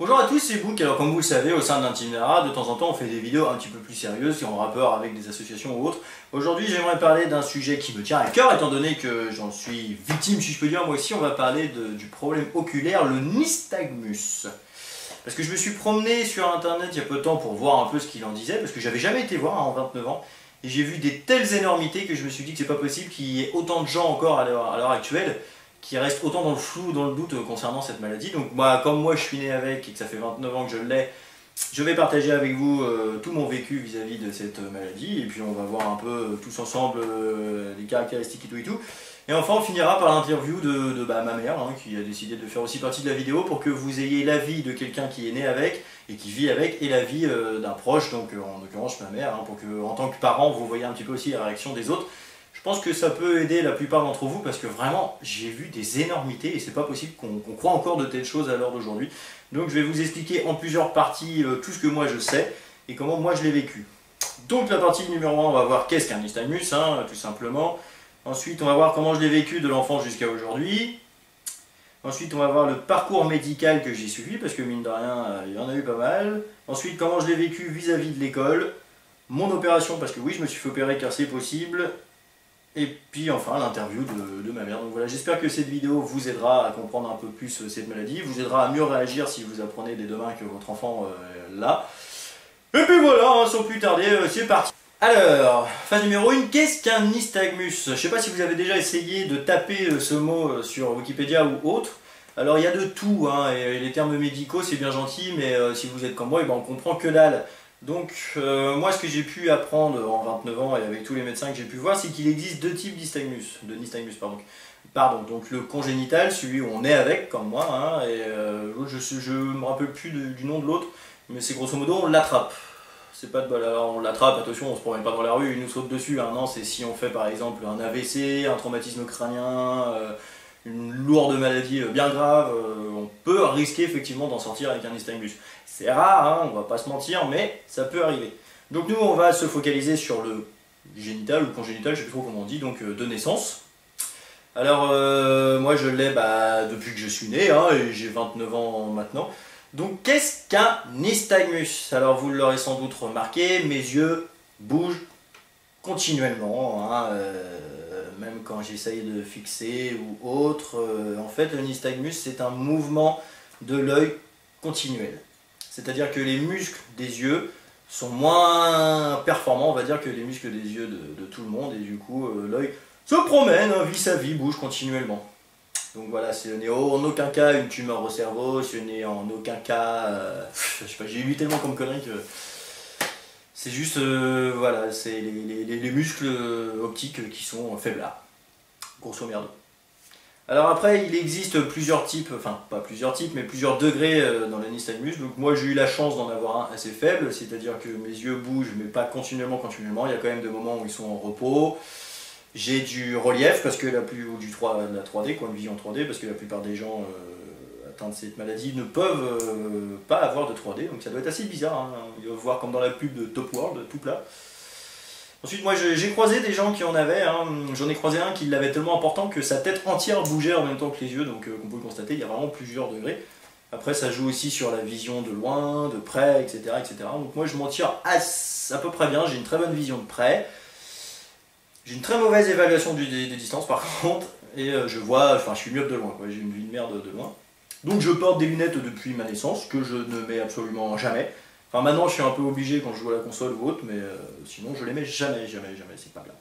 Bonjour à tous, c'est Book. Alors comme vous le savez, au sein d'Intimera, de temps en temps on fait des vidéos un petit peu plus sérieuses qui ont rapport avec des associations ou autres. Aujourd'hui j'aimerais parler d'un sujet qui me tient à cœur étant donné que j'en suis victime, si je peux dire. Moi aussi on va parler du problème oculaire, le nystagmus. Parce que je me suis promené sur internet il y a peu de temps pour voir un peu ce qu'il en disait, parce que j'avais jamais été voir en 29 ans. Et j'ai vu des telles énormités que je me suis dit que c'est pas possible qu'il y ait autant de gens encore à l'heure actuelle qui reste autant dans le flou, dans le doute concernant cette maladie. Donc moi, comme moi je suis né avec et que ça fait 29 ans que je l'ai, je vais partager avec vous tout mon vécu vis-à-vis de cette maladie, et puis on va voir un peu tous ensemble les caractéristiques et tout et tout. Et enfin on finira par l'interview de ma mère, hein, qui a décidé de faire aussi partie de la vidéo pour que vous ayez l'avis de quelqu'un qui est né avec et qui vit avec, et l'avis d'un proche, donc en l'occurrence ma mère, hein, pour que en tant que parent vous voyez un petit peu aussi la réaction des autres. Je pense que ça peut aider la plupart d'entre vous parce que vraiment j'ai vu des énormités et c'est pas possible qu'on croit encore de telles choses à l'heure d'aujourd'hui. Donc je vais vous expliquer en plusieurs parties tout ce que moi je sais et comment moi je l'ai vécu. Donc la partie numéro 1, on va voir qu'est-ce qu'un nystagmus, hein, tout simplement. Ensuite on va voir comment je l'ai vécu de l'enfance jusqu'à aujourd'hui. Ensuite on va voir le parcours médical que j'ai suivi parce que mine de rien il y en a eu pas mal. Ensuite comment je l'ai vécu vis-à-vis de l'école. Mon opération parce que oui je me suis fait opérer car c'est possible. Et puis enfin l'interview de ma mère. Donc voilà, j'espère que cette vidéo vous aidera à comprendre un peu plus cette maladie, vous aidera à mieux réagir si vous apprenez dès demain que votre enfant l'a. Et puis voilà, hein, sans plus tarder, c'est parti. Alors, phase numéro 1, qu'est-ce qu'un nystagmus? Je ne sais pas si vous avez déjà essayé de taper ce mot sur Wikipédia ou autre. Alors il y a de tout, hein, et les termes médicaux c'est bien gentil, mais si vous êtes comme moi, on comprend que dalle. Donc moi ce que j'ai pu apprendre en 29 ans et avec tous les médecins que j'ai pu voir, c'est qu'il existe deux types de nystagmus. Donc le congénital, celui où on est avec, comme moi, hein, et je me rappelle plus du nom de l'autre, mais c'est grosso modo on l'attrape. C'est pas de bol, alors on l'attrape, attention, on se promène pas dans la rue, il nous saute dessus, hein, non, c'est si on fait par exemple un AVC, un traumatisme crânien, une lourde maladie bien grave, on peut risquer effectivement d'en sortir avec un nystagmus. C'est rare, hein, on va pas se mentir, mais ça peut arriver. Donc nous on va se focaliser sur le génital ou congénital, je sais plus trop comment on dit, donc de naissance. Alors moi je l'ai depuis que je suis né, hein, et j'ai 29 ans maintenant. Donc qu'est-ce qu'un nystagmus? Alors vous l'aurez sans doute remarqué, mes yeux bougent continuellement, hein, même quand j'essaye de fixer ou autre. En fait le nystagmus c'est un mouvement de l'œil continuel. C'est-à-dire que les muscles des yeux sont moins performants, on va dire, que les muscles des yeux de tout le monde, et du coup l'œil se promène, hein, vit sa vie, bouge continuellement. Donc voilà, ce n'est en aucun cas une tumeur au cerveau, ce n'est en aucun cas... je sais pas, j'ai lu tellement comme conneries que... C'est juste, voilà, c'est les muscles optiques qui sont faiblards, grosso merdo. Alors après, il existe plusieurs types, enfin pas plusieurs types, mais plusieurs degrés dans le nystagmus. Donc moi j'ai eu la chance d'en avoir un assez faible, c'est-à-dire que mes yeux bougent, mais pas continuellement, il y a quand même des moments où ils sont en repos. J'ai du relief, parce que de la 3D, quoi, une vision 3D, parce que la plupart des gens atteints de cette maladie ne peuvent pas avoir de 3D, donc ça doit être assez bizarre, hein. Ils doivent voir comme dans la pub de Top World, tout plat. Ensuite, moi j'ai croisé des gens qui en avaient, hein. J'en ai croisé un qui l'avait tellement important que sa tête entière bougeait en même temps que les yeux, donc on peut le constater, il y a vraiment plusieurs degrés. Après ça joue aussi sur la vision de loin, de près, etc. etc. Donc moi je m'en tire à peu près bien, j'ai une très bonne vision de près. J'ai une très mauvaise évaluation des distances par contre, et je vois, enfin je suis myope de loin, j'ai une vue de merde de loin. Donc je porte des lunettes depuis ma naissance, que je ne mets absolument jamais. Enfin maintenant je suis un peu obligé quand je joue à la console ou autre, mais sinon je les mets jamais, c'est pas grave.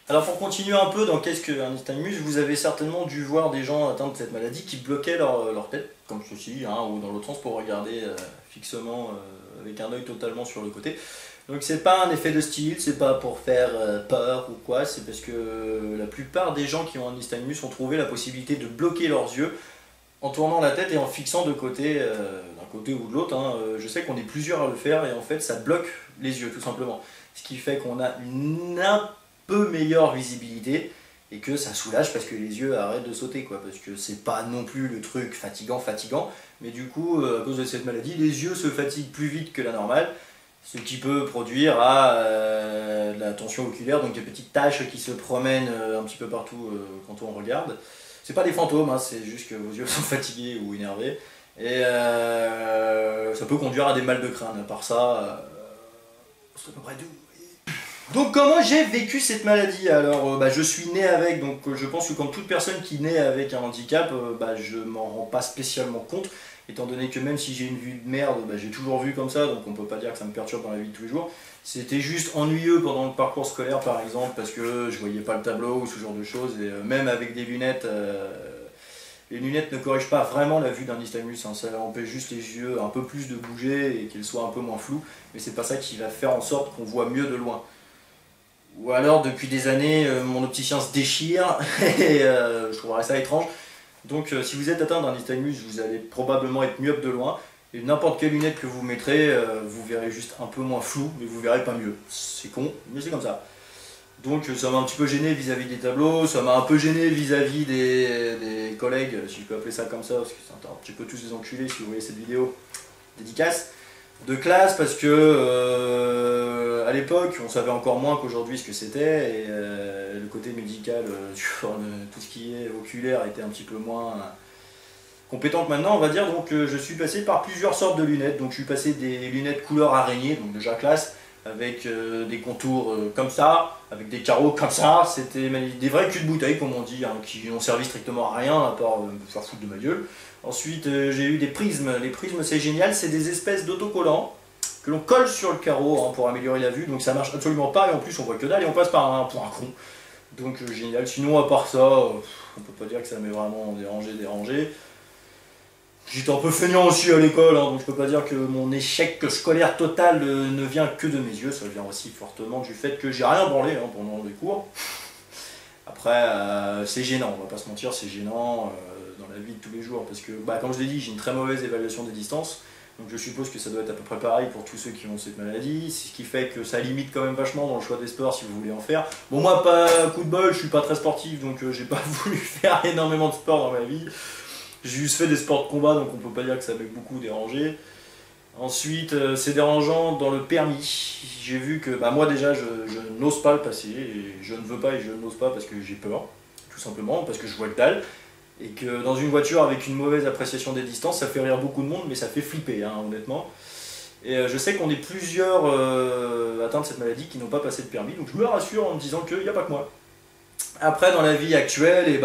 Alors pour continuer un peu dans qu'est-ce qu'un nystagmus, vous avez certainement dû voir des gens atteints de cette maladie qui bloquaient leur tête, comme ceci, hein, ou dans l'autre sens pour regarder fixement avec un œil totalement sur le côté. Donc c'est pas un effet de style, c'est pas pour faire peur ou quoi, c'est parce que la plupart des gens qui ont un nystagmus ont trouvé la possibilité de bloquer leurs yeux en tournant la tête et en fixant de côté, d'un côté ou de l'autre, hein. Je sais qu'on est plusieurs à le faire et en fait ça bloque les yeux tout simplement. Ce qui fait qu'on a une un peu meilleure visibilité et que ça soulage parce que les yeux arrêtent de sauter, quoi, parce que c'est pas non plus le truc fatigant, mais du coup à cause de cette maladie les yeux se fatiguent plus vite que la normale. Ce qui peut produire de la tension oculaire, donc des petites taches qui se promènent un petit peu partout quand on regarde. C'est pas des fantômes, hein, c'est juste que vos yeux sont fatigués ou énervés. Et ça peut conduire à des mal de crâne. À part ça, c'est à peu près tout. Donc comment j'ai vécu cette maladie? Alors je suis né avec, donc je pense que comme toute personne qui naît avec un handicap, je m'en rends pas spécialement compte, étant donné que même si j'ai une vue de merde, j'ai toujours vu comme ça, donc on peut pas dire que ça me perturbe dans la vie de tous les jours. C'était juste ennuyeux pendant le parcours scolaire par exemple, parce que je voyais pas le tableau ou ce genre de choses, et même avec des lunettes, les lunettes ne corrigent pas vraiment la vue d'un nystagmus, hein, ça empêche juste les yeux un peu plus de bouger et qu'ils soient un peu moins flous, mais c'est pas ça qui va faire en sorte qu'on voit mieux de loin. Ou alors depuis des années mon opticien se déchire et je trouverais ça étrange. Donc si vous êtes atteint d'un nystagmus, vous allez probablement être myope de loin. Et n'importe quelle lunette que vous mettrez, vous verrez juste un peu moins flou, mais vous verrez pas mieux. C'est con, mais c'est comme ça. Donc ça m'a un petit peu gêné vis-à-vis des tableaux, ça m'a un peu gêné vis-à-vis des collègues, si je peux appeler ça comme ça, parce que c'est un petit peu tous des enculés si vous voyez cette vidéo. Dédicace. De classe parce que à l'époque on savait encore moins qu'aujourd'hui ce que c'était et le côté médical sur tout ce qui est oculaire était un petit peu moins compétent que maintenant on va dire, donc je suis passé par plusieurs sortes de lunettes, donc je suis passé des lunettes couleur araignée, donc déjà classe, avec des contours comme ça, avec des carreaux comme ça, c'était des vrais culs de bouteille comme on dit, hein, qui n'ont servi strictement à rien à part me faire foutre de ma gueule. Ensuite j'ai eu des prismes, les prismes c'est génial, c'est des espèces d'autocollants que l'on colle sur le carreau hein, pour améliorer la vue, donc ça marche absolument pas et en plus on voit que dalle et on passe par pour un con. Donc génial, sinon à part ça, on peut pas dire que ça m'ait vraiment dérangé. J'étais un peu feignant aussi à l'école, hein, donc je peux pas dire que mon échec scolaire total ne vient que de mes yeux, ça vient aussi fortement du fait que j'ai rien branlé hein, pendant les cours. Après c'est gênant, on va pas se mentir, c'est gênant dans la vie de tous les jours, parce que comme je l'ai dit, j'ai une très mauvaise évaluation des distances, donc je suppose que ça doit être à peu près pareil pour tous ceux qui ont cette maladie, ce qui fait que ça limite quand même vachement dans le choix des sports si vous voulez en faire. Bon moi pas coup de bol, je suis pas très sportif, donc j'ai pas voulu faire énormément de sport dans ma vie. J'ai juste fait des sports de combat, donc on peut pas dire que ça m'ait beaucoup dérangé. Ensuite, c'est dérangeant dans le permis. J'ai vu que moi déjà je n'ose pas le passer, et je ne veux pas et je n'ose pas parce que j'ai peur, tout simplement, parce que je vois que dalle. Et que dans une voiture avec une mauvaise appréciation des distances, ça fait rire beaucoup de monde, mais ça fait flipper, hein, honnêtement. Et je sais qu'on est plusieurs atteints de cette maladie qui n'ont pas passé de permis, donc je me rassure en me disant qu'il n'y a pas que moi. Après, dans la vie actuelle,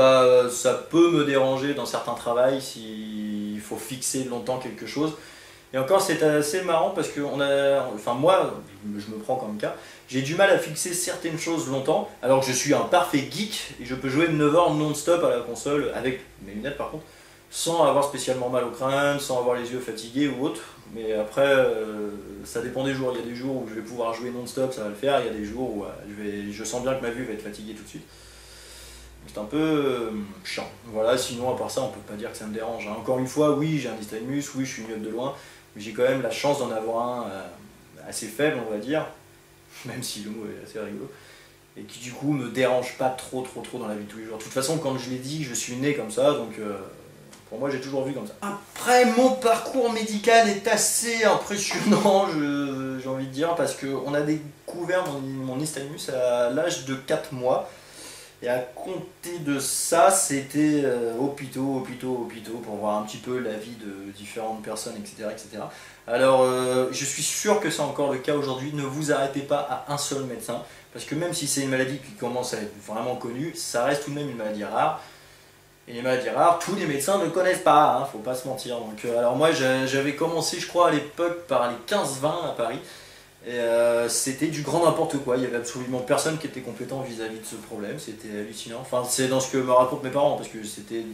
ça peut me déranger dans certains travails s'il faut fixer longtemps quelque chose. Et encore, c'est assez marrant parce que moi, je me prends comme cas, j'ai du mal à fixer certaines choses longtemps, alors que je suis un parfait geek et je peux jouer 9 heures non-stop à la console, avec mes lunettes par contre, sans avoir spécialement mal au crâne, sans avoir les yeux fatigués ou autre. Mais après, ça dépend des jours. Il y a des jours où je vais pouvoir jouer non-stop, ça va le faire. Il y a des jours où je sens bien que ma vue va être fatiguée tout de suite. C'est un peu chiant. Voilà, sinon à part ça, on peut pas dire que ça me dérange. Hein. Encore une fois, oui, j'ai un nystagmus, oui, je suis myope de loin, mais j'ai quand même la chance d'en avoir un assez faible, on va dire, même si le mot est assez rigolo, et qui du coup me dérange pas trop dans la vie de tous les jours. De toute façon, comme je l'ai dit, je suis né comme ça, donc pour moi j'ai toujours vu comme ça. Après, mon parcours médical est assez impressionnant, j'ai envie de dire, parce qu'on a découvert mon nystagmus à l'âge de 4 mois. Et à compter de ça, c'était hôpitaux pour voir un petit peu la vie de différentes personnes, etc. etc. Alors, je suis sûr que c'est encore le cas aujourd'hui. Ne vous arrêtez pas à un seul médecin, parce que même si c'est une maladie qui commence à être vraiment connue, ça reste tout de même une maladie rare. Et les maladies rares, tous les médecins ne connaissent pas, hein, faut pas se mentir. Donc, alors moi, j'avais commencé, je crois, à l'époque par les 15-20 à Paris. Et c'était du grand n'importe quoi, il n'y avait absolument personne qui était compétent vis-à-vis de ce problème, c'était hallucinant. Enfin, c'est dans ce que me racontent mes parents, parce que c'était.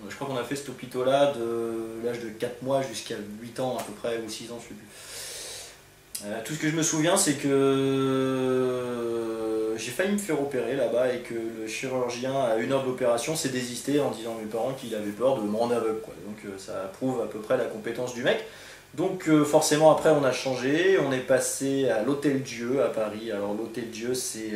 Je crois qu'on a fait cet hôpital-là de l'âge de 4 mois jusqu'à 8 ans à peu près, ou 6 ans, je sais plus. Tout ce que je me souviens, c'est que j'ai failli me faire opérer là-bas et que le chirurgien, à 1 heure de l'opération, s'est désisté en disant à mes parents qu'il avait peur de me rendre aveugle, quoi. Donc ça prouve à peu près la compétence du mec. Donc forcément après on a changé, on est passé à l'Hôtel Dieu à Paris. Alors l'Hôtel Dieu c'est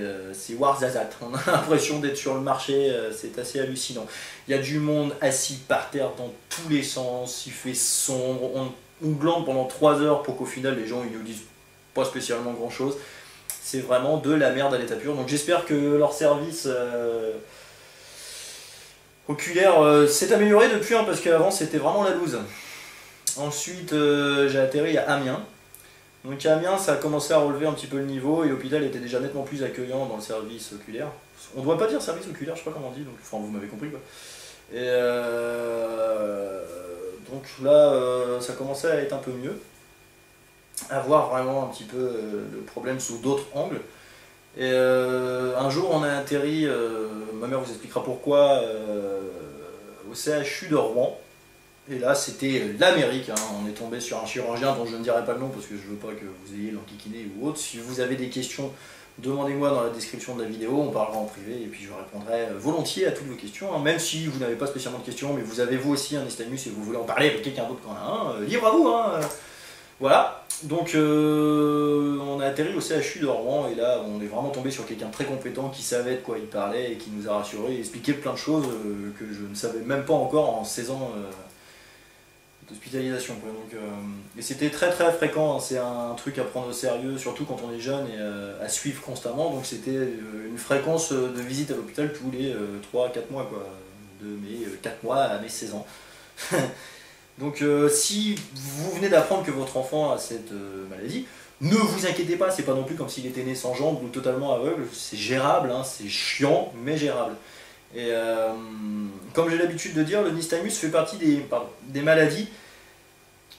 Ouarzazate, on a l'impression d'être sur le marché, c'est assez hallucinant. Il y a du monde assis par terre dans tous les sens, il fait sombre, on glande pendant 3 heures pour qu'au final les gens ils nous disent pas spécialement grand chose. C'est vraiment de la merde à l'état pur, donc j'espère que leur service oculaire s'est amélioré depuis, hein, parce qu'avant c'était vraiment la loose. Ensuite, j'ai atterri à Amiens. Donc à Amiens, ça a commencé à relever un petit peu le niveau et l'hôpital était déjà nettement plus accueillant dans le service oculaire. On ne doit pas dire service oculaire, je sais pas comment on dit, donc enfin vous m'avez compris quoi. Et donc là, ça commençait à être un peu mieux, à voir vraiment un petit peu le problème sous d'autres angles. Et un jour, on a atterri, ma mère vous expliquera pourquoi, au CHU de Rouen. Et là, c'était l'Amérique, hein. On est tombé sur un chirurgien dont je ne dirai pas le nom parce que je ne veux pas que vous ayez l'enquiquiné ou autre. Si vous avez des questions, demandez-moi dans la description de la vidéo, on parlera en privé et puis je répondrai volontiers à toutes vos questions, hein. Même si vous n'avez pas spécialement de questions, mais vous avez vous aussi un nystagmus et vous voulez en parler avec quelqu'un d'autre qu'en a un, libre à vous, hein. Voilà, donc on a atterri au CHU de Rouen et là on est vraiment tombé sur quelqu'un de très compétent qui savait de quoi il parlait et qui nous a rassurés et expliqué plein de choses que je ne savais même pas encore en 16 ans d'hospitalisation. Et c'était très très fréquent, hein. C'est un truc à prendre au sérieux, surtout quand on est jeune et à suivre constamment. Donc c'était une fréquence de visite à l'hôpital tous les 3-4 mois, quoi, de mes 4 mois à mes 16 ans. Donc si vous venez d'apprendre que votre enfant a cette maladie, ne vous inquiétez pas, c'est pas non plus comme s'il était né sans jambes ou totalement aveugle, c'est gérable, hein, c'est chiant mais gérable. Et comme j'ai l'habitude de dire, le nystagmus fait partie des maladies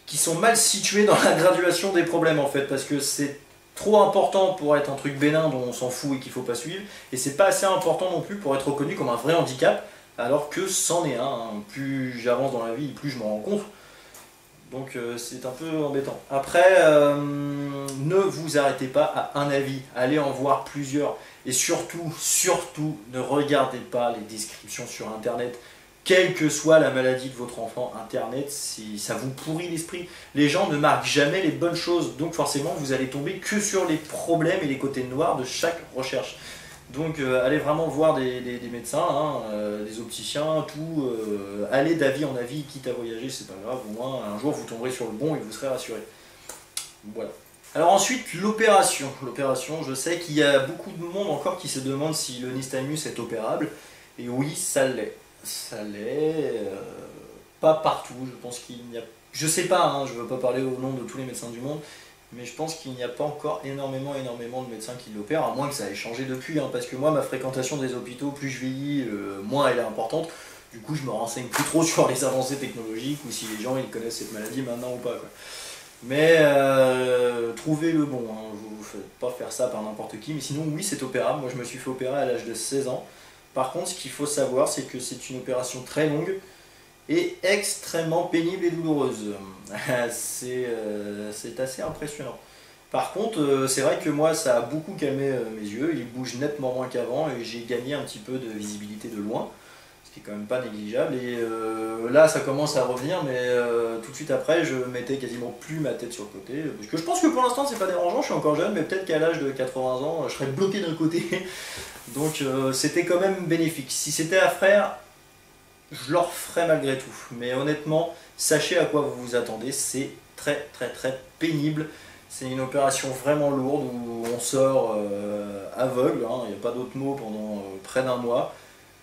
qui sont mal situées dans la graduation des problèmes en fait, parce que c'est trop important pour être un truc bénin dont on s'en fout et qu'il ne faut pas suivre, et c'est pas assez important non plus pour être reconnu comme un vrai handicap, alors que c'en est un, hein. Plus j'avance dans la vie, plus je m'en rends compte. Donc c'est un peu embêtant. Après, ne vous arrêtez pas à un avis, allez en voir plusieurs. Et surtout, surtout, ne regardez pas les descriptions sur Internet. Quelle que soit la maladie de votre enfant, Internet, ça vous pourrit l'esprit. Les gens ne marquent jamais les bonnes choses, donc forcément vous allez tomber que sur les problèmes et les côtés noirs de chaque recherche. Donc allez vraiment voir des médecins, hein, des opticiens, tout. Allez d'avis en avis, quitte à voyager, c'est pas grave, au moins un jour vous tomberez sur le bon et vous serez rassuré. Voilà. Alors ensuite, l'opération. L'opération, je sais qu'il y a beaucoup de monde encore qui se demande si le nystagmus est opérable. Et oui, ça l'est. Ça l'est. Pas partout, je pense qu'il n'y a... Je sais pas, hein, je veux pas parler au nom de tous les médecins du monde, mais je pense qu'il n'y a pas encore énormément de médecins qui l'opèrent, à moins que ça ait changé depuis, hein, parce que moi, ma fréquentation des hôpitaux, plus je vieillis, moins elle est importante. Du coup, je me renseigne plus trop sur les avancées technologiques ou si les gens ils connaissent cette maladie maintenant ou pas, quoi. Mais trouvez le bon, hein. Vous ne faites pas faire ça par n'importe qui, mais sinon oui c'est opérable. Moi je me suis fait opérer à l'âge de 16 ans. Par contre ce qu'il faut savoir c'est que c'est une opération très longue et extrêmement pénible et douloureuse. C'est assez impressionnant. Par contre c'est vrai que moi ça a beaucoup calmé mes yeux, ils bougent nettement moins qu'avant et j'ai gagné un petit peu de visibilité de loin. Ce qui est quand même pas négligeable, et là ça commence à revenir, mais tout de suite après je mettais quasiment plus ma tête sur le côté, parce que je pense que pour l'instant c'est pas dérangeant, je suis encore jeune, mais peut-être qu'à l'âge de 80 ans je serais bloqué d'un côté, donc c'était quand même bénéfique. Si c'était à faire, je le referais malgré tout, mais honnêtement, sachez à quoi vous vous attendez, c'est très très très pénible, c'est une opération vraiment lourde où on sort aveugle, hein, il n'y a pas d'autre mot pendant près d'un mois,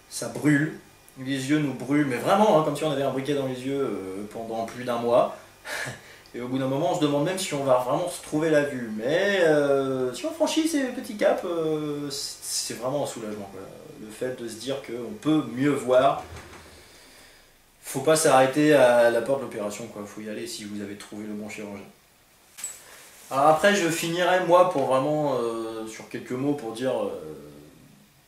ça brûle. Les yeux nous brûlent, mais vraiment, hein, comme si on avait un briquet dans les yeux pendant plus d'un mois. Et au bout d'un moment, on se demande même si on va vraiment se trouver la vue. Mais si on franchit ces petits caps, c'est vraiment un soulagement, quoi. Le fait de se dire qu'on peut mieux voir. Faut pas s'arrêter à la porte de l'opération, quoi. Faut y aller si vous avez trouvé le bon chirurgien. Alors après, je finirai moi pour vraiment sur quelques mots pour dire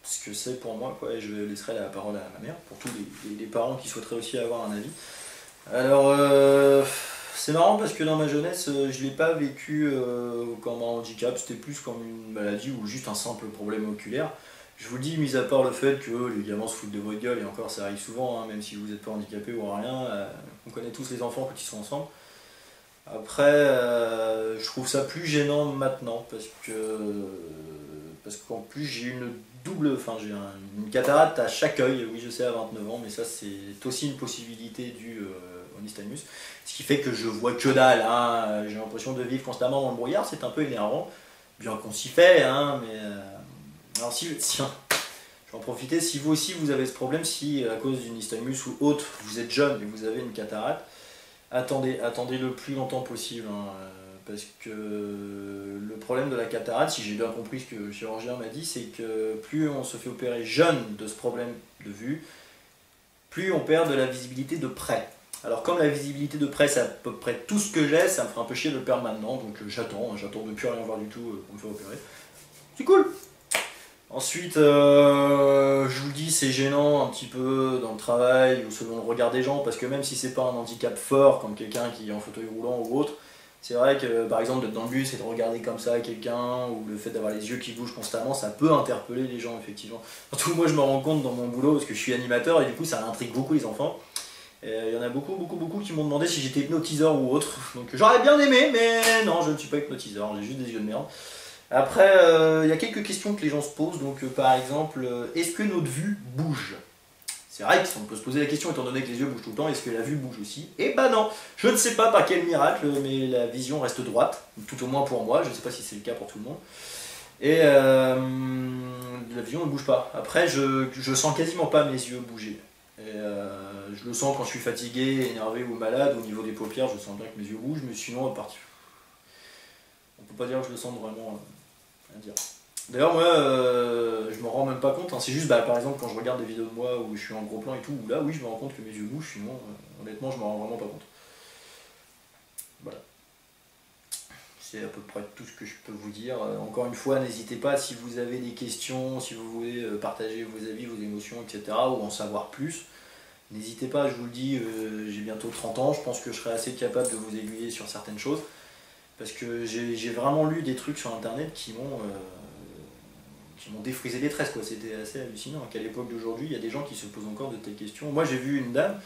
ce que c'est pour moi, quoi, et je laisserai la parole à ma mère, pour tous les parents qui souhaiteraient aussi avoir un avis. Alors, c'est marrant parce que dans ma jeunesse, je ne l'ai pas vécu comme un handicap, c'était plus comme une maladie ou juste un simple problème oculaire. Je vous le dis, mis à part le fait que les gamins se foutent de votre gueule, et encore ça arrive souvent, hein, même si vous n'êtes pas handicapé ou rien, on connaît tous les enfants quand ils sont ensemble. Après, je trouve ça plus gênant maintenant parce qu'en plus j'ai une j'ai une cataracte à chaque œil, oui je sais à 29 ans, mais ça c'est aussi une possibilité due au nystagmus, ce qui fait que je vois que dalle, hein. J'ai l'impression de vivre constamment dans le brouillard, c'est un peu énervant, bien qu'on s'y fait, hein, mais alors si, je vais en profiter, si vous aussi vous avez ce problème, si à cause du nystagmus ou autre, vous êtes jeune et vous avez une cataracte, attendez le plus longtemps possible, hein, parce que le problème de la cataracte, si j'ai bien compris ce que le chirurgien m'a dit, c'est que plus on se fait opérer jeune de ce problème de vue, plus on perd de la visibilité de près. Alors comme la visibilité de près c'est à peu près tout ce que j'ai, ça me ferait un peu chier de le perdre maintenant, donc j'attends de plus rien voir du tout pour me faire opérer. C'est cool. Ensuite, je vous le dis, c'est gênant un petit peu dans le travail ou selon le regard des gens, parce que même si c'est pas un handicap fort, comme quelqu'un qui est en fauteuil roulant ou autre, c'est vrai que par exemple d'être dans le bus et de regarder comme ça quelqu'un, ou le fait d'avoir les yeux qui bougent constamment, ça peut interpeller les gens effectivement. Surtout moi je me rends compte dans mon boulot, parce que je suis animateur et du coup ça intrigue beaucoup les enfants. Il y en a beaucoup qui m'ont demandé si j'étais hypnotiseur ou autre, donc j'aurais bien aimé, mais non, je ne suis pas hypnotiseur, j'ai juste des yeux de merde. Après, il y a quelques questions que les gens se posent, donc par exemple, est-ce que notre vue bouge? C'est vrai qu'on peut se poser la question, étant donné que les yeux bougent tout le temps, est-ce que la vue bouge aussi? Eh ben non, je ne sais pas par quel miracle, mais la vision reste droite, tout au moins pour moi, je ne sais pas si c'est le cas pour tout le monde. Et la vision ne bouge pas. Après, je sens quasiment pas mes yeux bouger. Et je le sens quand je suis fatigué, énervé ou malade, au niveau des paupières, je sens bien que mes yeux bougent, mais sinon, on peut pas dire que je le sens vraiment. À dire. D'ailleurs moi je me rends même pas compte, hein. C'est juste par exemple quand je regarde des vidéos de moi où je suis en gros plan et tout, où là oui je me rends compte que mes yeux bougent, sinon honnêtement je me rends vraiment pas compte. Voilà. C'est à peu près tout ce que je peux vous dire. Encore une fois, n'hésitez pas si vous avez des questions, si vous voulez partager vos avis, vos émotions, etc. ou en savoir plus. N'hésitez pas, je vous le dis, j'ai bientôt 30 ans, je pense que je serai assez capable de vous aiguiller sur certaines choses. Parce que j'ai vraiment lu des trucs sur internet qui m'ont défrisé les tresses, quoi. C'était assez hallucinant qu'à l'époque d'aujourd'hui, il y a des gens qui se posent encore de telles questions. Moi j'ai vu une dame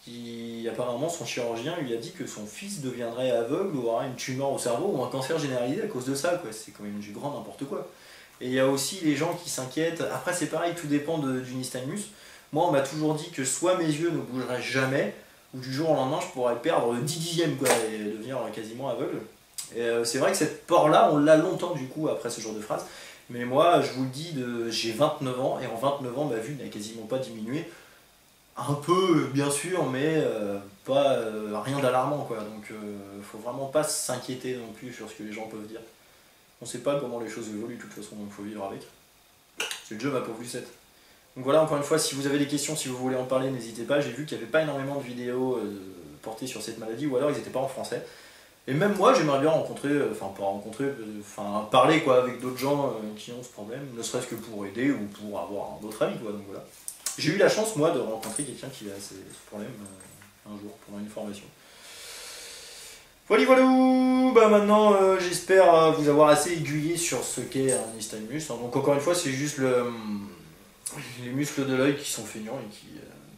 qui apparemment son chirurgien lui a dit que son fils deviendrait aveugle ou aura une tumeur au cerveau ou un cancer généralisé à cause de ça, quoi. C'est quand même du grand n'importe quoi. Et il y a aussi les gens qui s'inquiètent. Après c'est pareil, tout dépend du nystagmus. Moi on m'a toujours dit que soit mes yeux ne bougeraient jamais, ou du jour au lendemain je pourrais perdre 10 dixièmes, quoi, et devenir quasiment aveugle. Et c'est vrai que cette peur-là, on l'a longtemps du coup après ce genre de phrase. Mais moi, je vous le dis, j'ai 29 ans, et en 29 ans, ma vue n'a quasiment pas diminué. Un peu, bien sûr, mais pas rien d'alarmant, quoi. Donc, faut vraiment pas s'inquiéter non plus sur ce que les gens peuvent dire. On sait pas comment les choses évoluent de toute façon, donc faut vivre avec. C'est le jeu m'a pourvu 7. Donc voilà, encore une fois, si vous avez des questions, si vous voulez en parler, n'hésitez pas. J'ai vu qu'il n'y avait pas énormément de vidéos portées sur cette maladie, ou alors ils n'étaient pas en français. Et même moi, j'aimerais bien parler quoi, avec d'autres gens qui ont ce problème, ne serait-ce que pour aider ou pour avoir un autre avis, quoi, donc voilà. J'ai eu la chance, moi, de rencontrer quelqu'un qui a ce problème un jour, pendant une formation. Voilà, voilà. Maintenant, j'espère vous avoir assez aiguillé sur ce qu'est un nystagmus. Donc encore une fois, c'est juste les muscles de l'œil qui sont feignants et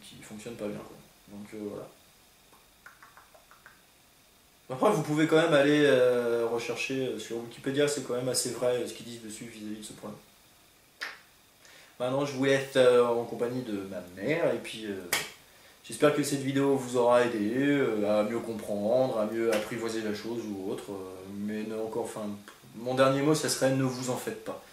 qui fonctionnent pas bien, quoi. Donc voilà. Après, vous pouvez quand même aller rechercher sur Wikipédia, c'est quand même assez vrai ce qu'ils disent dessus vis-à-vis de ce problème. Maintenant, je vous laisse en compagnie de ma mère, et puis j'espère que cette vidéo vous aura aidé à mieux comprendre, à mieux apprivoiser la chose ou autre. Mais mon dernier mot, ça serait ne vous en faites pas.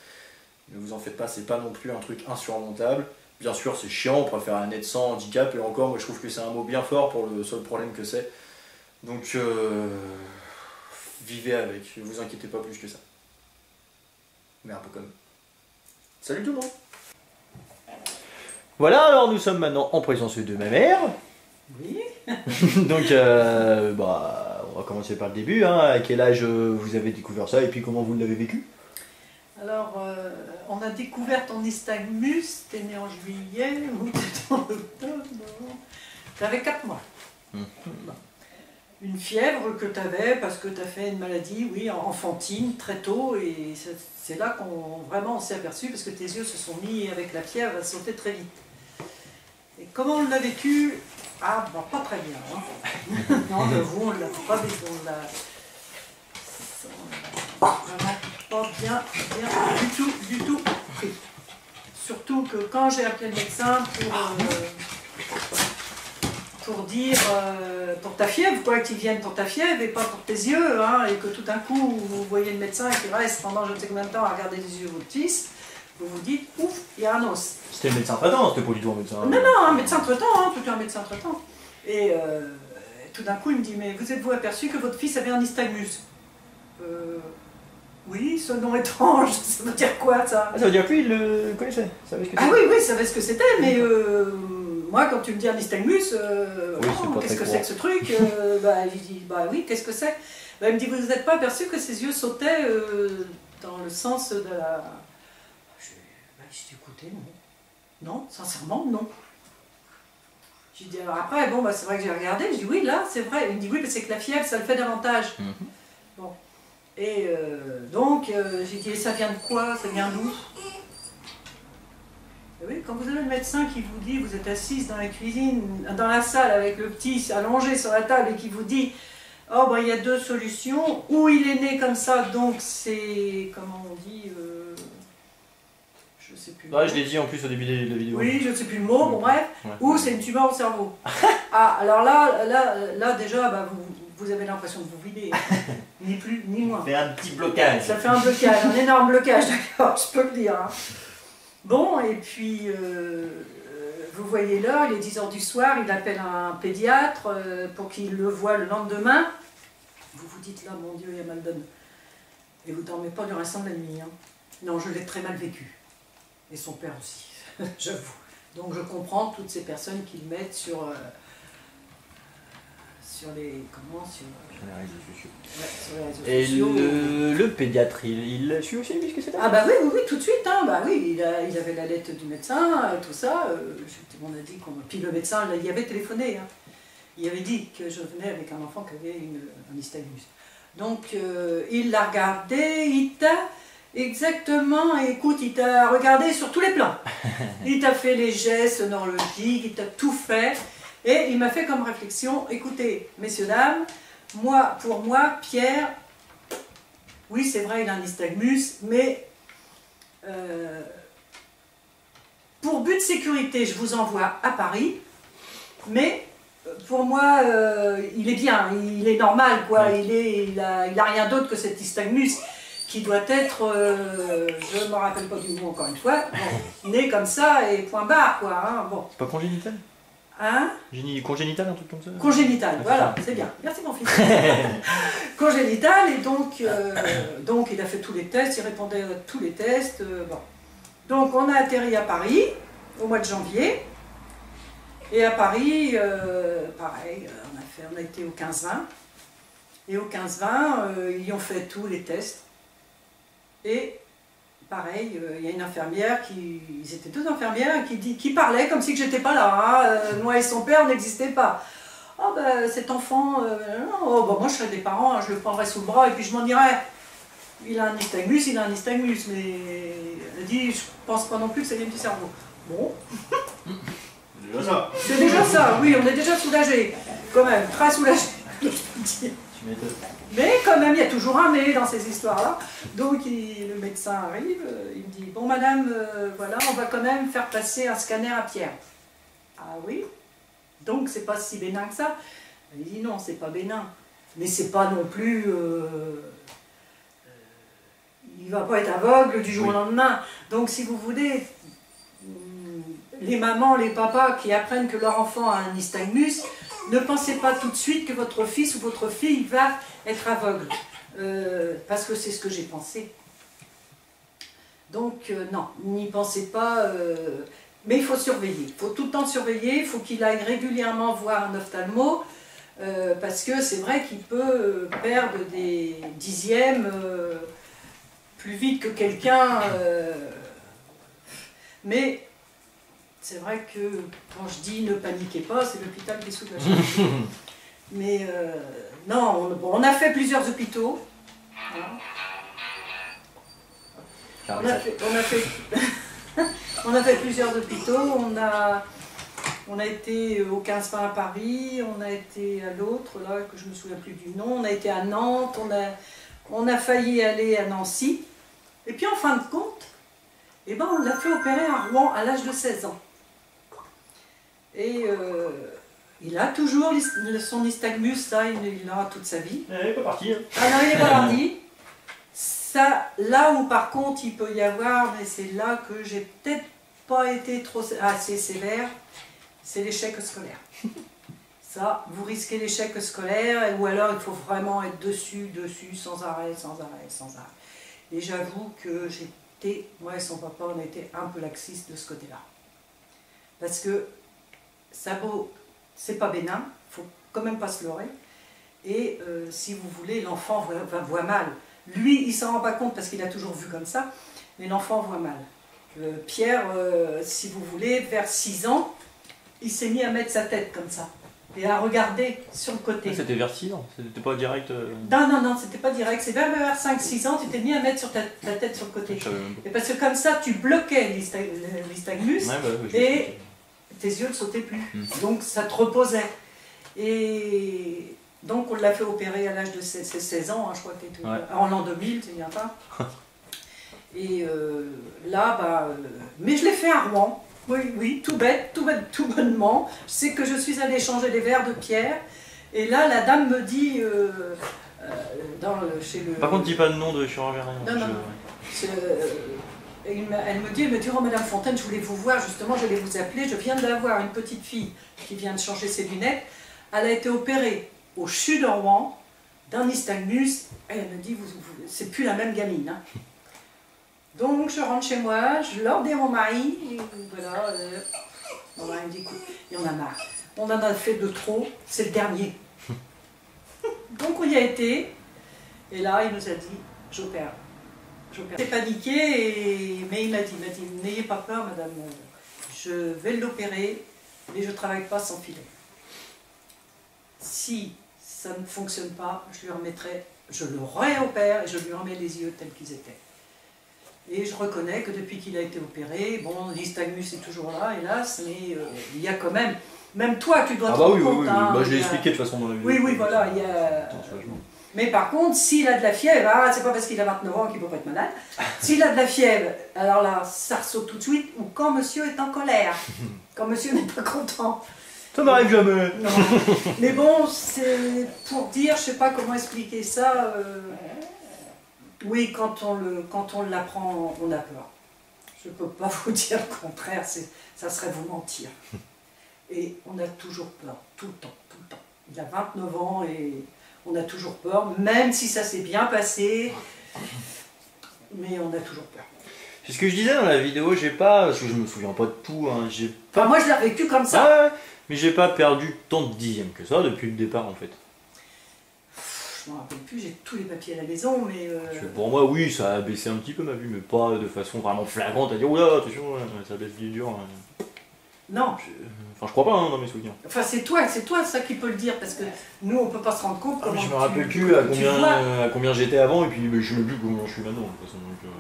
Ne vous en faites pas, c'est pas non plus un truc insurmontable. Bien sûr, c'est chiant, on préfère un net sans handicap, et encore, moi je trouve que c'est un mot bien fort pour le seul problème que c'est. Donc, vivez avec, ne vous inquiétez pas plus que ça. Mais un peu comme. Salut tout le monde! Voilà, alors nous sommes maintenant en présence de ma mère. Oui. Donc, on va commencer par le début. Hein. À quel âge vous avez découvert ça et puis comment vous l'avez vécu? Alors, on a découvert ton nystagmus, t'es né en juillet ou t'es en octobre? T'avais 4 mois. Une fièvre que tu avais parce que tu as fait une maladie, oui, enfantine, très tôt, et c'est là qu'on vraiment s'est aperçu, parce que tes yeux se sont mis avec la fièvre à sauter très vite. Et comment on l'a vécu? Ah, bah, pas très bien. Hein. Non, vous, on ne l'a pas vécu, on l'a vraiment pas bien du tout pris. Surtout que quand j'ai appelé le médecin pour dire, pour ta fièvre, quoi, qu'ils viennent pour ta fièvre et pas pour tes yeux, hein, et que tout d'un coup, vous voyez le médecin qui reste pendant je ne sais combien de temps à regarder les yeux de votre fils, vous vous dites, ouf, il y a un os. C'était le médecin traitant, c'était pas du tout un médecin... Non, un médecin traitant, hein, plutôt un médecin traitant. Et tout d'un coup, il me dit, mais vous êtes-vous aperçu que votre fils avait un nystagmus? Oui, ce nom étrange, ça veut dire quoi ça? Ah, ça veut dire que lui, il le connaissait, il savait ce que Ah c'était. oui, oui, il savait ce que c'était, mais moi, quand tu me dis un nystagmus, qu'est-ce que c'est que ce truc? Je dis, bah oui, qu'est-ce que c'est? Il me dit, vous n'êtes pas aperçu que ses yeux sautaient dans le sens de la... Je dis, écoutez, non. Non, sincèrement, non. Je dis, alors après, bon, c'est vrai que j'ai regardé, je dis, oui, là, c'est vrai. Il me dit, oui, mais c'est que la fièvre, ça le fait davantage. Bon. Et donc, j'ai dit, et ça vient de quoi? Ça vient d'où? Oui, quand vous avez le médecin qui vous dit, vous êtes assise dans la cuisine, dans la salle avec le petit allongé sur la table et qui vous dit, oh il y a deux solutions, ou il est né comme ça, donc c'est, comment on dit, je sais plus. Ouais, je l'ai dit en plus au début de la vidéo. Oui, je ne sais plus le mot, bon bref, ouais. Ou c'est une tumeur au cerveau. Ah, alors là déjà, vous avez l'impression de vous vider, ni plus ni moins. Ça fait un petit blocage. Ça fait un blocage, un énorme blocage, d'accord, je peux le dire. Hein. Bon, et puis, vous voyez l'heure, il est 10 h du soir, il appelle un pédiatre pour qu'il le voie le lendemain. Vous vous dites là, mon Dieu, il y a mal donne. Et vous ne dormez pas du restant de la nuit. Hein. Non, je l'ai très mal vécu. Et son père aussi, j'avoue. Donc je comprends toutes ces personnes qui le mettent sur les... Comment sur les réseaux sociaux. Ouais, sur les réseaux et sociaux. Le pédiatre, il a su aussi, lui, ce que c'était? Ah bah oui, tout de suite, hein, bah oui, il avait la lettre du médecin, tout ça, on a dit puis le médecin, là, il avait téléphoné, hein. Il avait dit que je venais avec un enfant qui avait un nystagmus. Donc il l'a regardé, il t'a exactement, écoute, il t'a regardé sur tous les plans. Il t'a fait les gestes neurologiques, il t'a tout fait. Et il m'a fait comme réflexion, écoutez, messieurs, dames, pour moi, Pierre, oui, c'est vrai, il a un nystagmus, mais pour but de sécurité, je vous envoie à Paris, mais pour moi, il est bien, il est normal, quoi. Ouais. Il a rien d'autre que cet nystagmus qui doit être, je ne me rappelle pas du mot encore une fois, bon, né comme ça et point barre, quoi. Hein, bon. C'est pas congénital? Hein? Congénital, un truc comme ça? Congénital, voilà, c'est bien. Merci mon fils. Congénital, et donc il a fait tous les tests, il répondait à tous les tests. Bon. Donc on a atterri à Paris au mois de janvier. Et à Paris, pareil, on a été au 15-20. Et au 15-20, ils ont fait tous les tests. Et pareil, il y a une infirmière, ils étaient deux infirmières qui parlaient comme si que j'étais pas là. Hein. Moi et son père n'existaient pas. Oh ben cet enfant, oh, ben, moi je serais des parents, hein, je le prendrais sous le bras et puis je m'en irais. Il a un nystagmus, mais elle dit, je pense pas non plus que ça vienne du cerveau. Bon. C'est déjà ça. C'est déjà ça, oui, on est déjà soulagé. Quand même, très soulagé. Mais quand même, il y a toujours un mais dans ces histoires-là. Donc le médecin arrive, il me dit, bon madame, voilà, on va quand même faire passer un scanner à Pierre. Ah oui? Donc c'est pas si bénin que ça? Il dit non, c'est pas bénin. Mais c'est pas non plus... il va pas être aveugle du jour au lendemain. Donc si vous voulez, les mamans, les papas qui apprennent que leur enfant a un nystagmus, ne pensez pas tout de suite que votre fils ou votre fille va être aveugle. Parce que c'est ce que j'ai pensé. Donc non, n'y pensez pas. Mais il faut surveiller. Il faut tout le temps surveiller. Il faut qu'il aille régulièrement voir un ophtalmo. Parce que c'est vrai qu'il peut perdre des dixièmes plus vite que quelqu'un. Mais c'est vrai que quand je dis ne paniquez pas, c'est l'hôpital qui est soulagé. Mais non, on a fait plusieurs hôpitaux. Hein. On a fait plusieurs hôpitaux. On a été au 15-20 à Paris, on a été à l'autre, là, que je ne me souviens plus du nom, on a été à Nantes, on a failli aller à Nancy. Et puis en fin de compte, eh ben, on l'a fait opérer à Rouen à l'âge de 16 ans. Et il a toujours son nystagmus, ça, il l'aura toute sa vie. Il n'est pas parti. Hein. Ah non, il n'est pas parti. Ça, là où par contre il peut y avoir, mais c'est là que j'ai peut-être pas été assez sévère, c'est l'échec scolaire. Ça, vous risquez l'échec scolaire, ou alors il faut vraiment être dessus, sans arrêt, sans arrêt, sans arrêt. Et j'avoue que moi et son papa, on était un peu laxistes de ce côté-là. Parce que c'est pas bénin, il faut quand même pas se leurrer. Et si vous voulez, l'enfant voit mal. Lui, il s'en rend pas compte parce qu'il a toujours vu comme ça, mais l'enfant voit mal. Pierre, si vous voulez, vers 6 ans, il s'est mis à mettre sa tête comme ça et à regarder sur le côté. Ah, c'était vers 6 ans, c'était pas direct. Non, c'était pas direct, c'est vers 5-6 ans, tu t'es mis à mettre sur ta tête sur le côté. Et parce que comme ça, tu bloquais l'istagmus et tes yeux ne sautaient plus. Donc ça te reposait. Et donc on l'a fait opérer à l'âge de 16 ans, hein, je crois que c'était en l'an 2000, c'est bien pas. Et là, mais je l'ai fait à Rouen. Oui, tout bête, tout bonnement. C'est que je suis allée changer les verres de Pierre. Et là, la dame me dit, chez le... Par contre, dis pas de nom de chirurgien. Non. Elle me dit, oh Madame Fontaine, je voulais vous voir, justement, j'allais vous appeler. Je viens d'avoir une petite fille qui vient de changer ses lunettes. Elle a été opérée au CHU de Rouen d'un nystagmus. Et elle me dit, c'est plus la même gamine. Hein. Donc je rentre chez moi, je leur dis à mon mari, et voilà, mon mari me dit, écoute, il y en a marre, on en a fait de trop, c'est le dernier. Donc on y a été, et là il nous a dit, j'opère. J'ai paniqué, mais il m'a dit, n'ayez pas peur madame, je vais l'opérer, mais je ne travaille pas sans filet. Si ça ne fonctionne pas, je le réopère et je lui remets les yeux tels qu'ils étaient. Et je reconnais que depuis qu'il a été opéré, bon, l'istagmus est toujours là, hélas, mais il y a quand même toi, tu dois te rendre compte. Oui. Hein, je l'ai expliqué de toute façon dans la vidéo. Oui, voilà, il y a... Mais par contre, s'il a de la fièvre, c'est pas parce qu'il a 29 ans qu'il ne peut pas être malade. S'il a de la fièvre, alors là, ça ressaute tout de suite, ou quand monsieur est en colère, quand monsieur n'est pas content. Ça m'arrive jamais. Non. Mais bon, c'est pour dire, je sais pas comment expliquer ça. Oui, quand on l'apprend, on a peur. Je ne peux pas vous dire le contraire, ça serait vous mentir. Et on a toujours peur, tout le temps. Il a 29 ans et on a toujours peur, même si ça s'est bien passé, mais on a toujours peur. C'est ce que je disais dans la vidéo, parce que je me souviens pas de tout, hein, moi je l'ai vécu comme ça. Mais j'ai pas perdu tant de dixièmes que ça depuis le départ en fait. Je m'en rappelle plus, j'ai tous les papiers à la maison, mais... Pour moi, oui, ça a baissé un petit peu ma vue, mais pas de façon vraiment flagrante à dire « Oula, attention, ça baisse du dur hein. ». Non. Enfin, je crois pas hein, dans mes souvenirs. Enfin, c'est toi ça qui peut le dire, parce que nous, on peut pas se rendre compte comment je me rappelle plus à combien j'étais avant, et puis je sais même plus comment je suis maintenant, de toute façon. Donc,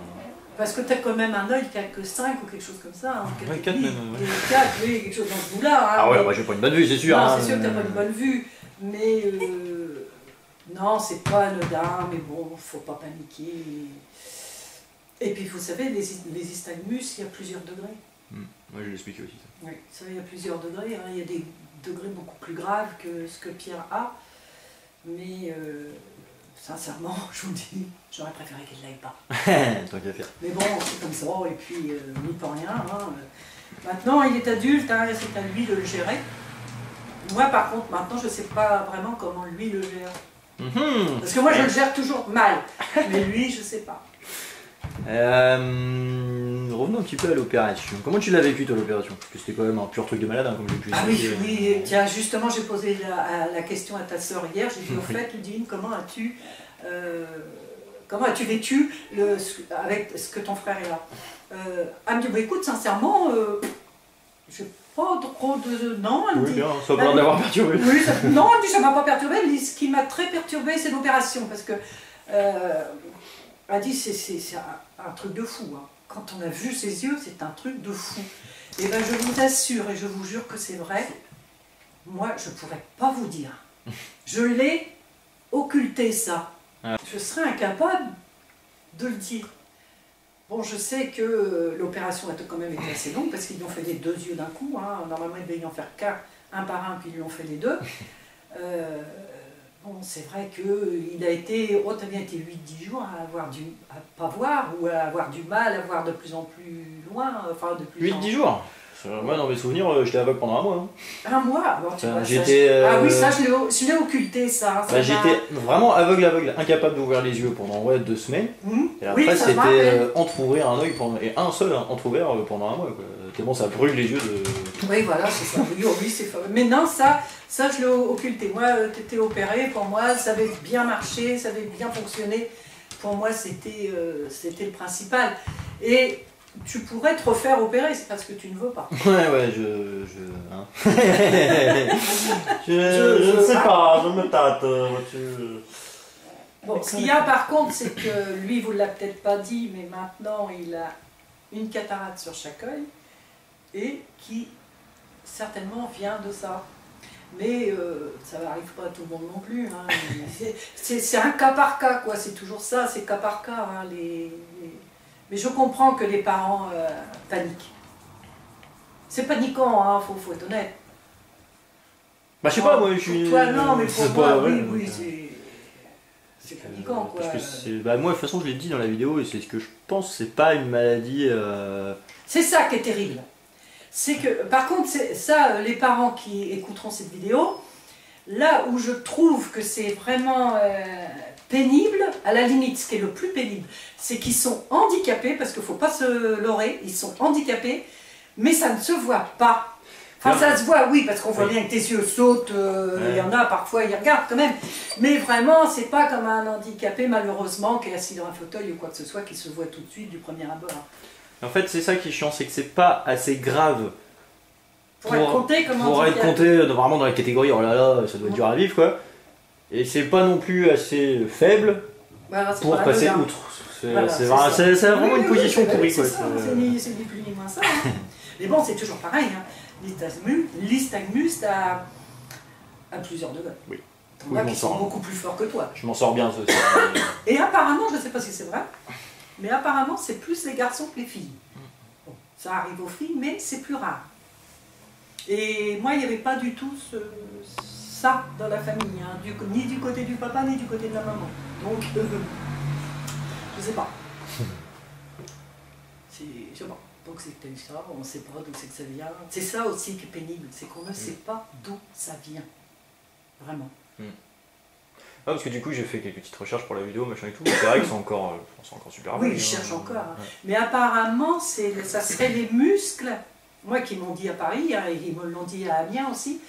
Parce que tu as quand même un œil qui a que 5 ou quelque chose comme ça. Hein, ouais, 4 même. 4, oui, quelque chose dans ce bout-là. Hein, ah ouais, moi j'ai pas une bonne vue, c'est sûr. Non, hein, c'est sûr que tu n'as pas une bonne vue, mais... non, c'est pas anodin, mais bon, faut pas paniquer. Et puis, vous savez, les istagmus, il y a plusieurs degrés. Moi, je l'expliquais aussi ça. Oui, ça, il y a plusieurs degrés. Hein. Il y a des degrés beaucoup plus graves que ce que Pierre a. Mais, sincèrement, je vous dis, j'aurais préféré qu'il ne l'aille pas. Tant qu'à faire. Mais bon, c'est comme ça, et puis, n'y peut rien. Hein. Maintenant, il est adulte, hein, c'est à lui de le gérer. Moi, par contre, maintenant, je ne sais pas vraiment comment lui le gère. Parce que moi je le gère toujours mal, mais lui je sais pas. Revenons un petit peu à l'opération. Comment tu l'as vécu toi l'opération? Parce que c'était quand même un pur truc de malade hein, comme j'ai pu expliquer. Oui, tiens justement j'ai posé la question à ta sœur hier, j'ai dit au fait Ludine, comment as-tu vécu avec ce que ton frère est là? Elle me dit bah, écoute sincèrement, je pas trop de... Non, elle oui, dit... bien, ça va l'avoir perturbé. Oui, non, elle dit ça m'a pas perturbé, elle dit ce qui m'a très perturbé c'est l'opération, parce que... elle dit c'est un truc de fou, hein. Quand on a vu ses yeux, c'est un truc de fou. Et bien je vous assure et je vous jure que c'est vrai, moi je pourrais pas vous dire. Je l'ai occulté ça. Je serais incapable de le dire. Bon, je sais que l'opération a quand même été assez longue parce qu'ils lui ont fait les 2 yeux d'un coup. Hein. Normalement, ils devaient y en faire qu'un par un, puis ils lui ont fait les 2. Bon, c'est vrai qu'il a été, t'as bien été 8-10 jours à pas voir ou à avoir du mal, à voir de plus en plus loin. Enfin, 8-10 jours? Moi, dans mes souvenirs, j'étais aveugle pendant un mois. Hein. Un mois bon, tu vois, j'étais. Ah oui, ça, je l'ai occulté, ça. Bah, j'étais vraiment aveugle, incapable d'ouvrir les yeux pendant 2 semaines. Et après, oui, c'était entrouvrir un œil et un seul entrouvert pendant un mois. Quoi. Tellement ça brûle les yeux de. Oui, voilà, c'est ça. Oui, c'est fort. Mais non, ça, je l'ai occulté. Moi, t'étais opéré, pour moi, ça avait bien marché, ça avait bien fonctionné. Pour moi, c'était le principal. Et tu pourrais te refaire opérer, c'est parce que tu ne veux pas. Ouais, hein. je sais pas, je me tâte. Bon, ce qu'il y a par contre, c'est que lui, vous ne l'a peut-être pas dit, mais maintenant, il a une cataracte sur chaque œil, et qui, certainement, vient de ça. Mais ça n'arrive pas à tout le monde non plus. Hein. C'est un cas par cas, quoi. C'est toujours ça, c'est cas par cas. Hein, Mais je comprends que les parents paniquent. C'est paniquant, hein, faut être honnête. Bah je sais pas, moi je suis... Pour toi non, mais pour moi, pas, oui, c'est paniquant, quoi. Parce que bah, moi de toute façon je l'ai dit dans la vidéo, et c'est ce que je pense, c'est pas une maladie... C'est ça qui est terrible. C'est que, par contre, ça, les parents qui écouteront cette vidéo, là où je trouve que c'est vraiment pénible, à la limite, ce qui est le plus pénible, c'est qu'ils sont handicapés, parce qu'il ne faut pas se leurrer, ils sont handicapés, mais ça ne se voit pas. Enfin, ça se voit, oui, parce qu'on voit bien que tes yeux sautent, il y en a parfois, ils regardent quand même, mais vraiment, c'est pas comme un handicapé, malheureusement, qui est assis dans un fauteuil ou quoi que ce soit, qui se voit tout de suite du premier abord. En fait, c'est ça qui est chiant, c'est que c'est pas assez grave pour être compté vraiment dans la catégorie oh là là, ça doit être dur à vivre quoi. Et c'est pas non plus assez faible pour passer outre. C'est vraiment une position pourrie quoi. C'est ni plus ni moins ça. Hein. Mais bon, c'est toujours pareil. Hein. L'ystagmus à plusieurs degrés. Oui. T'en as qui sont beaucoup plus forts que toi. Je m'en sors bien ça. Et apparemment, je ne sais pas si c'est vrai, mais apparemment c'est plus les garçons que les filles. Bon, ça arrive aux filles, mais c'est plus rare. Et moi, il n'y avait pas du tout ça dans la famille, hein, ni du côté du papa, ni du côté de la maman. Donc, je ne sais pas. Je sais pas. Donc c'est peut-être ça, on ne sait pas d'où c'est que ça vient. C'est ça aussi qui est pénible, c'est qu'on ne sait pas d'où ça vient. Vraiment. Ah, parce que du coup j'ai fait quelques petites recherches pour la vidéo, machin et tout, c'est vrai que c'est encore super Oui, ils cherchent encore. Hein. Ouais. Mais apparemment, ça serait les muscles, moi qui m'ont dit à Paris, hein, et ils me l'ont dit à Amiens aussi,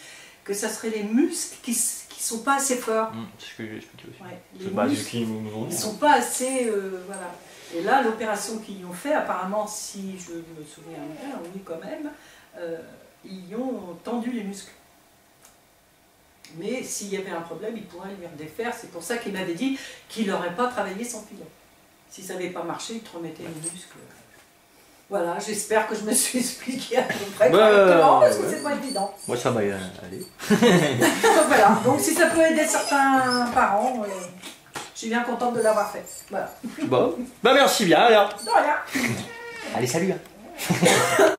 que ça serait les muscles qui ne sont pas assez forts. C'est ce que j'ai expliqué aussi. Ouais, les muscles, ils ne sont pas assez... voilà. Et là, l'opération qu'ils ont fait, apparemment, si je me souviens bien, oui quand même, ils ont tendu les muscles. Mais s'il y avait un problème, il pourrait les redéfaire. C'est pour ça qu'il m'avait dit qu'il n'aurait pas travaillé sans filet. Si ça n'avait pas marché, il te remettait les muscles. Voilà, j'espère que je me suis expliqué à peu près correctement, parce que c'est pas évident. Moi, ça va aller. Voilà, donc si ça peut aider certains parents, je suis bien contente de l'avoir fait. Voilà. Bon, bah merci bien alors. De rien. Allez, salut. Hein.